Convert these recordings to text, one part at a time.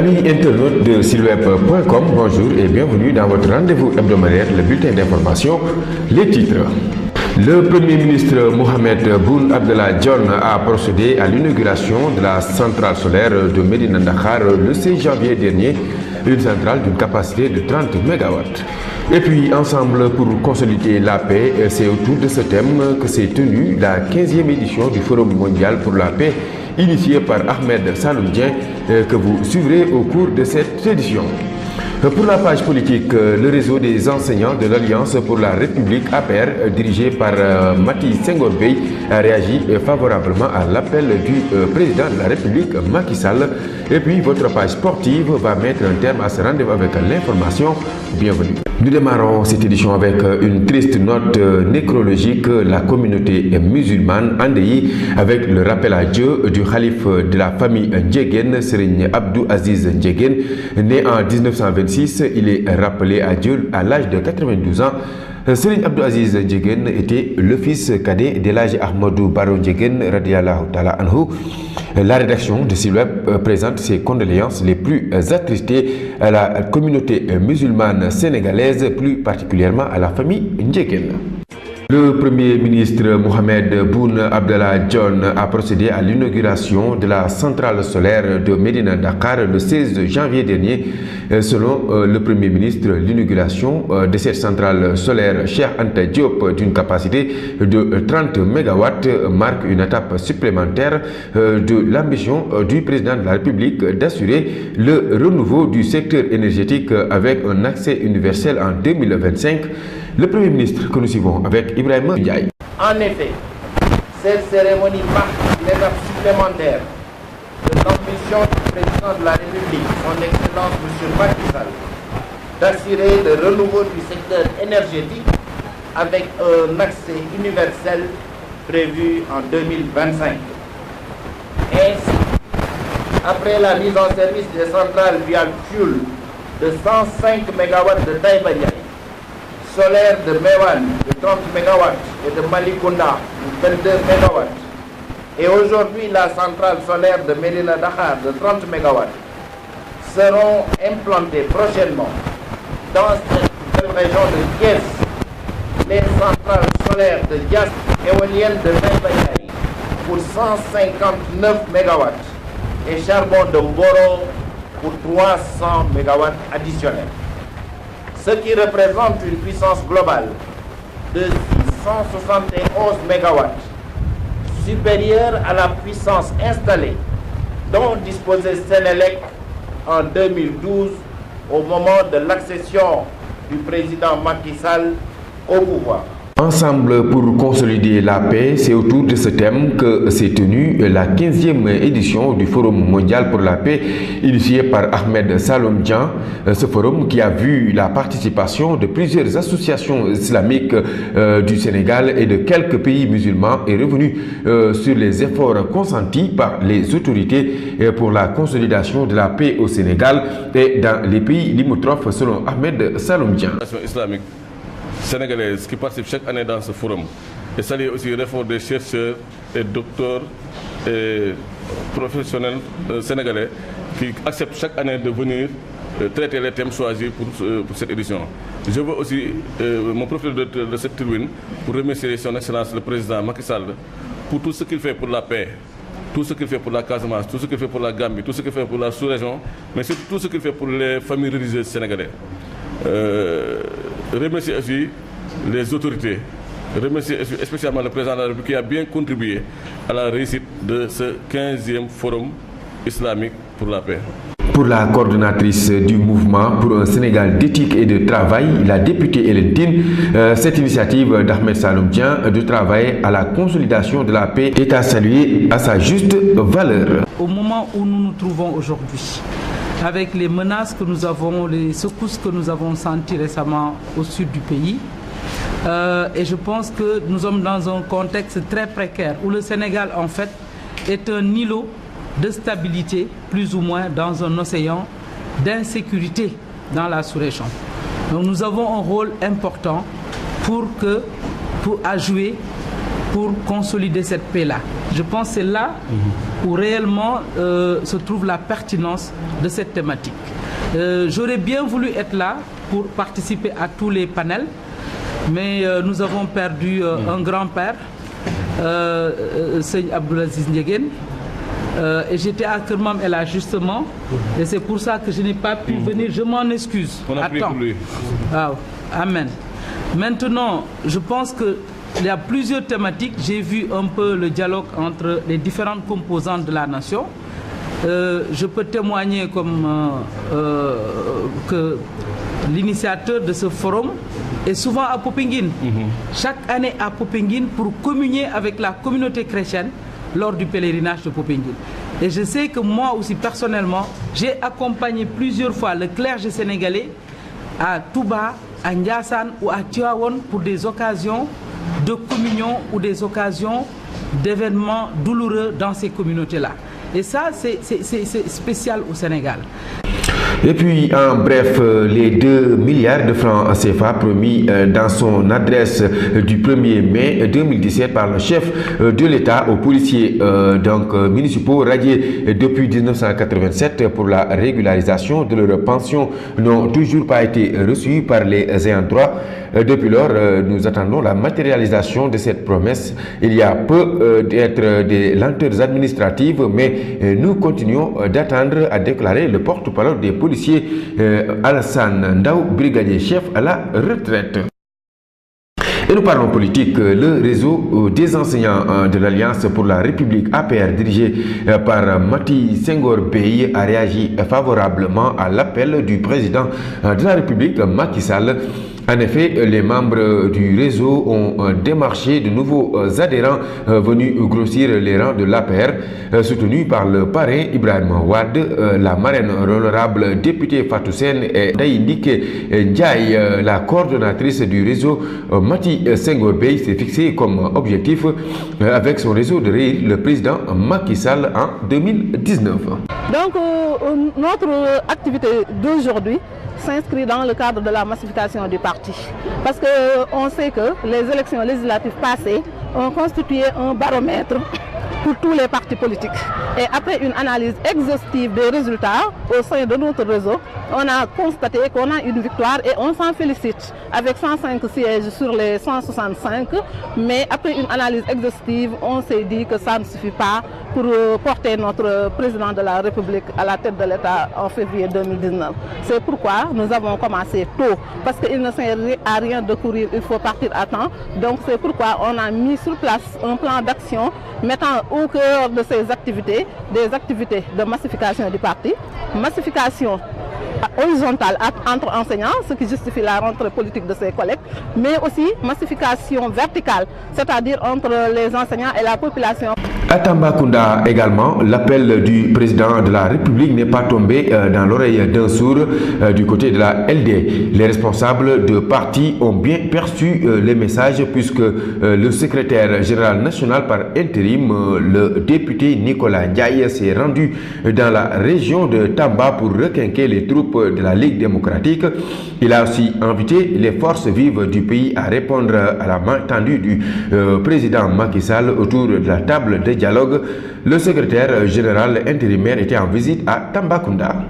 Amis internautes de silweb.com, bonjour et bienvenue dans votre rendez-vous hebdomadaire, le bulletin d'information, les titres. Le Premier ministre Mohamed Boun Abdallah Dionne a procédé à l'inauguration de la centrale solaire de Médina Dakhar le 16 janvier dernier, une centrale d'une capacité de 30 MW. Et puis, ensemble pour consolider la paix, c'est autour de ce thème que s'est tenue la 15e édition du Forum mondial pour la paix, initié par Ahmed Saloum Dieng, que vous suivrez au cours de cette édition. Pour la page politique, le réseau des enseignants de l'Alliance pour la République APR, dirigé par Mati Senghor Bey, a réagi favorablement à l'appel du président de la République, Macky Sall. Et puis, votre page sportive va mettre un terme à ce rendez-vous avec l'information. Bienvenue. Nous démarrons cette édition avec une triste note nécrologique. La communauté musulmane endeuillée avec le rappel à Dieu du khalife de la famille Ndiéguène, Serigne Abdou Aziz Ndiéguène, né en 1926. Il est rappelé à Dieu à l'âge de 92 ans. Serigne Abdou Aziz Ndiéguène était le fils cadet d'El Hadji Ahmadou Baro Ndiéguène radiyallahu ta'ala anhu. La rédaction de Silweb présente ses condoléances les plus attristées à la communauté musulmane sénégalaise, plus particulièrement à la famille Ndiéguène. Le Premier ministre Mohamed Boun Abdallah Dionne a procédé à l'inauguration de la centrale solaire de Médina Dakhar le 16 janvier dernier. Selon le Premier ministre, l'inauguration de cette centrale solaire Cheikh Anta Diop d'une capacité de 30 MW marque une étape supplémentaire de l'ambition du président de la République d'assurer le renouveau du secteur énergétique avec un accès universel en 2025. Le Premier ministre que nous suivons avec Ibrahima Ndiaye. En effet, cette cérémonie marque une étape supplémentaire de l'ambition du président de la République, son Excellence M. Macky Sall, d'assurer le renouveau du secteur énergétique avec un accès universel prévu en 2025. Ainsi, après la mise en service des centrales dual fuel de 105 MW de Taïba-Ndiaye, solaire de Mewan de 30 MW et de Malikounda de 22 MW, et aujourd'hui la centrale solaire de Médina Dakhar de 30 MW, seront implantées prochainement dans cette région de Thiès. Les centrales solaires de Dias éoliennes de Taïba-Ndiaye pour 159 MW et charbon de Mboro pour 300 MW additionnels, ce qui représente une puissance globale de 671 MW, supérieure à la puissance installée dont disposait Sénélec en 2012 au moment de l'accession du président Macky Sall au pouvoir. Ensemble pour consolider la paix, c'est autour de ce thème que s'est tenue la 15e édition du Forum mondial pour la paix, initié par Ahmed Saloum Dieng. Ce forum qui a vu la participation de plusieurs associations islamiques du Sénégal et de quelques pays musulmans est revenu sur les efforts consentis par les autorités pour la consolidation de la paix au Sénégal et dans les pays limitrophes, selon Ahmed Saloum Dieng. Sénégalaises qui participent chaque année dans ce forum, et saluer aussi l'effort des chercheurs et docteurs et professionnels sénégalais qui acceptent chaque année de venir traiter les thèmes choisis pour cette édition. Je veux aussi mon professeur de cette tribune pour remercier son Excellence le président Macky Sall pour tout ce qu'il fait pour la paix, tout ce qu'il fait pour la Casamance, tout ce qu'il fait pour la Gambie, tout ce qu'il fait pour la sous-région, mais surtout tout ce qu'il fait pour les familles religieuses sénégalaises. Remercier aussi les autorités, remercier spécialement le président de la République qui a bien contribué à la réussite de ce 15e forum islamique pour la paix. Pour la coordonnatrice du mouvement pour un Sénégal d'éthique et de travail, la députée Hélène Tine, cette initiative d'Ahmed Saloum Dieng de travailler à la consolidation de la paix est à saluer à sa juste valeur. Au moment où nous nous trouvons aujourd'hui, avec les menaces que nous avons, les secousses que nous avons senties récemment au sud du pays, et je pense que nous sommes dans un contexte très précaire où le Sénégal en fait est un îlot de stabilité, plus ou moins dans un océan d'insécurité dans la sous-région. Donc nous avons un rôle important à jouer pour consolider cette paix-là. Je pense que c'est là où réellement se trouve la pertinence de cette thématique. J'aurais bien voulu être là pour participer à tous les panels, mais nous avons perdu un grand-père, Seigne Abdoulaziz Ndiéguène, et j'étais à Kermam Ella justement, et c'est pour ça que je n'ai pas pu venir. Je m'en excuse. On a prié pour lui. Wow. Amen. Maintenant, je pense qu'il y a plusieurs thématiques. J'ai vu un peu le dialogue entre les différentes composantes de la nation. Je peux témoigner comme que l'initiateur de ce forum est souvent à Popenguine. Chaque année à Popenguine pour communier avec la communauté chrétienne lors du pèlerinage de Popenguine. Et je sais que moi aussi personnellement, j'ai accompagné plusieurs fois le clergé sénégalais à Touba, à Ndiassane ou à Tivaouane pour des occasions de communion ou des occasions d'événements douloureux dans ces communautés-là. Et ça, c'est spécial au Sénégal. Et puis, en bref, les 2 milliards de francs CFA promis dans son adresse du 1er mai 2017 par le chef de l'État aux policiers municipaux radiés depuis 1987 pour la régularisation de leur pension n'ont toujours pas été reçus par les ayants droit. Depuis lors, nous attendons la matérialisation de cette promesse. Il y a peu d'être des lenteurs administratives, mais nous continuons d'attendre, a déclaré le porte-parole des policiers Alassane Ndaw, brigadier chef à la retraite. Et nous parlons politique. Le réseau des enseignants de l'Alliance pour la République APR dirigé par Mati Senghor Bey a réagi favorablement à l'appel du président de la République Macky Sall. En effet, les membres du réseau ont démarché de nouveaux adhérents venus grossir les rangs de l'APR, soutenus par le parrain Ibrahim Wade, la marraine honorable députée Fatou Sène et Daïndike Ndiaye, la coordonnatrice du réseau. Mati Senghor Bey s'est fixé comme objectif avec son réseau de réélire le président Macky Sall en 2019. Donc notre activité d'aujourd'hui s'inscrit dans le cadre de la massification du parti. Parce qu'on sait que les élections législatives passées ont constitué un baromètre pour tous les partis politiques. Et après une analyse exhaustive des résultats au sein de notre réseau, on a constaté qu'on a une victoire et on s'en félicite avec 105 sièges sur les 165. Mais après une analyse exhaustive, on s'est dit que ça ne suffit pas pour porter notre président de la République à la tête de l'État en février 2019. C'est pourquoi nous avons commencé tôt, parce qu'il ne sert à rien de courir, il faut partir à temps. Donc c'est pourquoi on a mis sur place un plan d'action mettant au cœur de ces activités, des activités de massification du parti, massification horizontale entre enseignants, ce qui justifie la rentrée politique de ses collègues, mais aussi massification verticale, c'est-à-dire entre les enseignants et la population. À Tambacounda également, l'appel du président de la République n'est pas tombé dans l'oreille d'un sourd du côté de la LD. Les responsables de parti ont bien perçu les messages puisque le secrétaire général national par intérim, le député Nicolas Ndiaye, s'est rendu dans la région de Tamba pour requinquer les troupes de la Ligue démocratique. Il a aussi invité les forces vives du pays à répondre à la main tendue du président Macky Sall autour de la table de dialogue. Le secrétaire général intérimaire était en visite à Tambacounda.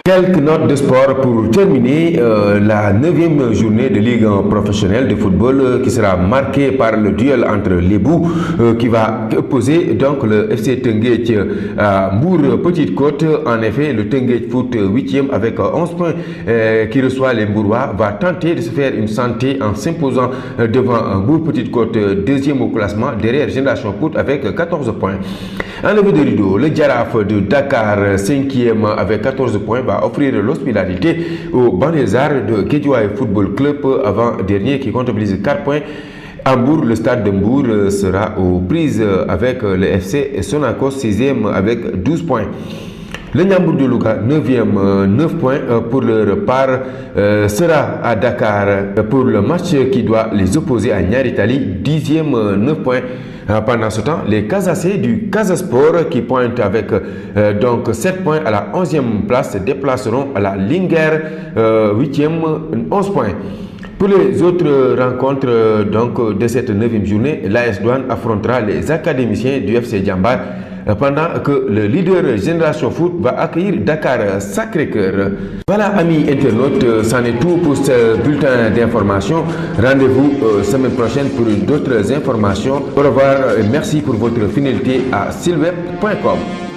Quelques notes de sport pour terminer. La 9e journée de Ligue professionnelle de football qui sera marquée par le duel entre les Bous qui va opposer donc le FC Teungueth à Mbour Petite Côte. En effet, le Teungueth Foot 8e avec 11 points qui reçoit les Mbourois va tenter de se faire une santé en s'imposant devant Mbour Petite Côte 2e au classement derrière Génération Foot avec 14 points. En levée de rideau, le Jaraaf de Dakar 5e avec 14 points va offrir l'hospitalité au Banlieusards de Guédiawaye Football Club avant-dernier qui comptabilise 4 points. À Mbour, le stade de Mbour sera aux prises avec le FC Sonacos 6e avec 12 points. Le Ndiambour de Louga 9e, 9 points pour leur part sera à Dakar pour le match qui doit les opposer à Niary Tally 10e, 9 points. Pendant ce temps, les Casacés du Casasport qui pointent avec donc 7 points à la 11e place se déplaceront à la Linguère 8e, 11 points. Pour les autres rencontres donc, de cette 9e journée, l'AS Douanes affrontera les académiciens du FC Djambar pendant que le leader Génération Foot va accueillir Dakar Sacré-Cœur. Voilà, amis internautes, c'en est tout pour ce bulletin d'information. Rendez-vous semaine prochaine pour d'autres informations. Au revoir et merci pour votre fidélité à silweb.com.